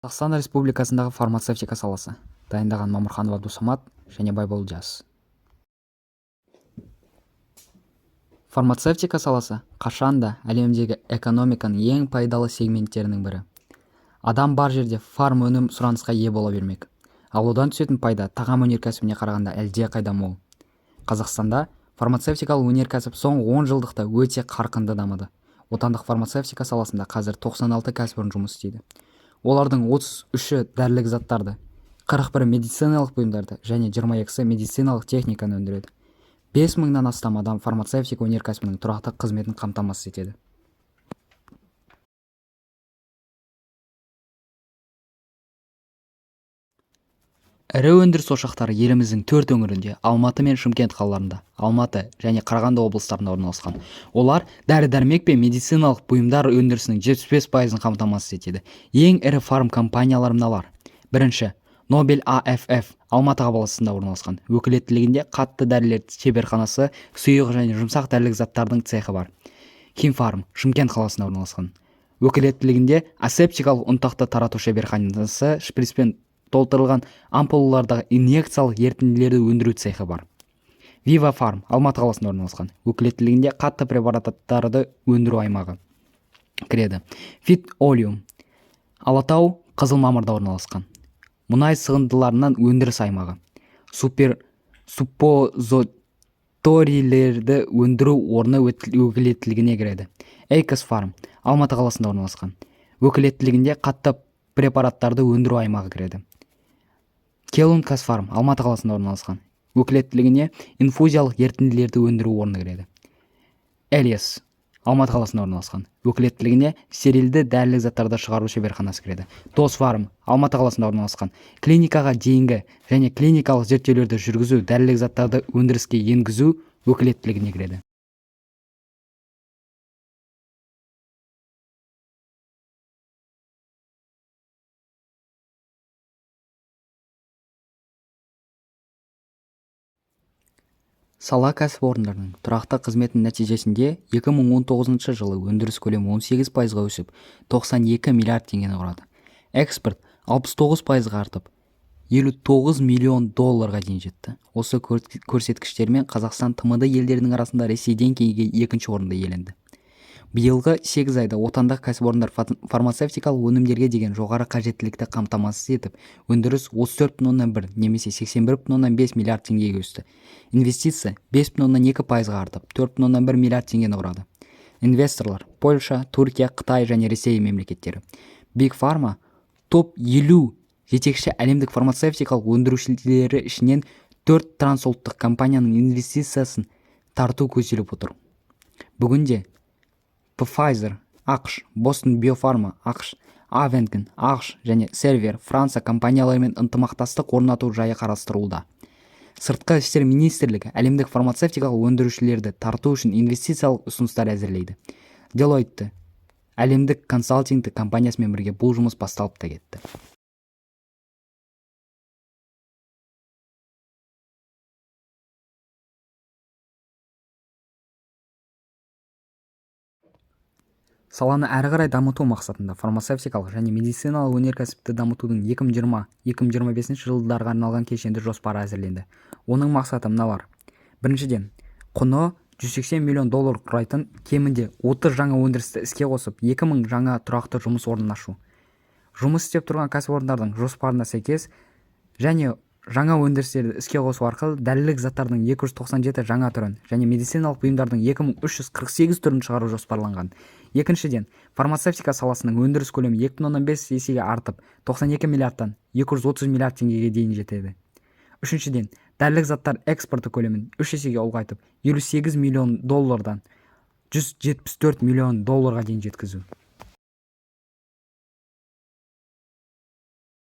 Қазақстан Республикасындағы фармацевтика саласы. Дайындаған Мамырханов Абдусамат және Байбол Жас. Фармацевтика саласы қашанда әлемдегі экономиканың ең пайдалы сегменттерінің бірі. Адам бар жерде фарм өнім сұранысқа ие бола бермек. Ал одан түсетін пайда тағам өнеркәсібіне қарағанда әлде қайда мол. Қазақстанда фармацевтикалық өнеркәсіп соңғы 10 жылдықта өте қарқынды дамыды. Отандық фармацевтика саласында қазір 96 кәсіпорын жұмыс істейді. Олардың 33-і дәрілік заттарды, 41-і медициналық бұйымдарды және 22-сі медициналық техниканы өндіреді. 5000-нан астам адам фармацевтика өнеркәсібінің тұрақты қызметін қамтамасыз етеді. Ірі өндіріс ошақтары еліміздің 4 өңірінде, Алматы мен Шымкент қалаларында, Алматы және Қарағанды облыстарында орналасқан. Олар дәрі-дәрмек пен медициналық бұйымдар өндірісінің 75%-ын қамтамасыз етеді. Ең ірі фарм компаниялар мыналар. Бірінші, Нобель АФФ Алматы қаласында орналасқан. Өкілеттілігінде қатты дәрілер шеберханасы, сұйық және жұмсақ дәрілік заттардың цехы бар. Химфарм Шымкент қаласында орналасқан. Өкілеттілігінде асептикалық ұнтақты тарату шеберханасы, шприцпен толтырылған ампулалардағы инъекциялық ерітінділерді өндіру цехы бар. Вива Фарм Алматы қаласында орналасқан. Өкілеттілігінде қатты препараттарды өндіру аймағы кіреді. Фит Олиум Алатау Қызылмамырда орналасқан. Мұнай сығындыларынан өндіріс аймағы. Суппозиторийлерді өндіру орны өкілеттілігіне кіреді. Эйкос Фарм Алматы қаласында орналасқан. Өкілеттілігінде қатты препараттарды өндіру аймағы кіреді. Келункас Фарм Алматы қаласында орналасқан. Өкілеттілігіне инфузиялық ерітінділерді өндіру орны кіреді. Элиас Алматы қаласында орналасқан. Өкілеттілігіне стерилді дәрілік заттарды шығару шеберханасы кіреді. Дос Фарм Алматы қаласында орналасқан. Клиникаға дейінгі және клиникалық зерттеулерді жүргізу, дәрілік заттарды өндіріске енгізу өкілеттілігіне кіреді. Сала кәсіпорындарының тұрақты қызметінің нәтижесінде 2019 жылы өндіріс көлемі 18%-ға өсіп, 92 миллиард теңгені құрады. Экспорт 69%-ға артып, 59 миллион долларға дейін жетті. Осы көрсеткіштермен Қазақстан ТМД елдерінің арасында Ресейден кейінгі екінші орынды иеленді. Биылғы 8 айда отандық кәсіпорындар фармацевтикалық өнімдерге деген жоғары қажеттілікті қамтамасыз етіп, өндіріс 34,1 немесе 81,5 миллиард теңгеге өсті. Инвестиция 5,2%-ға артып, 4,1 миллиард теңгені құрады. Инвесторлар Польша, Түркия, Қытай және Ресей мемлекеттері. Big Pharma топ 50 жетекші әлемдік фармацевтикалық өндірушілері ішінен 4 трансұлттық компанияның инвестициясын тарту көзделіп отыр. Бүгінде Pfizer ақш, Boston Biopharma ақш, Avangard ақш және Servier Франция компанияларымен ынтымақтастық орнату жайы қарастырылуда. Сыртқы істер министрлігі әлемдік фармацевтикалық өндірушілерді тарту үшін инвестициялық ұсыныстар әзірлейді. Deloitte әлемдік консалтингтік компаниясымен бірге бұл жұмыс басталып та кетті. Саланы әрі қарай дамыту мақсатында фармацевтикалық және медициналық өнеркәсіпті дамытудың 2020-2025 жылдарға арналған кешенді жоспары әзірленді. Оның мақсаты мыналар. Біріншіден, құны 180 миллион доллар құрайтын кемінде 30 жаңа өндірісті іске қосып, 2000 жаңа тұрақты жұмыс орнын ашу. Жұмыс істеп тұрған кәсіпорындардың жоспарына сәйкес және жаңа өндірістерді іске қосу арқылы дәрілік заттардың 297 жаңа түрін және медициналық бұйымдардың 2348 түрін шығару жоспарланған. Екіншіден, фармацевтика саласының өндіріс көлемі 2,5 есеге артып, 92 миллиардтан 230 миллиард теңгеге дейін жетеді. Үшіншіден, дәрілік заттар экспорты көлемін 3 есеге ұлғайтып, 58 миллион доллардан 174 миллион долларға дейін жеткізу.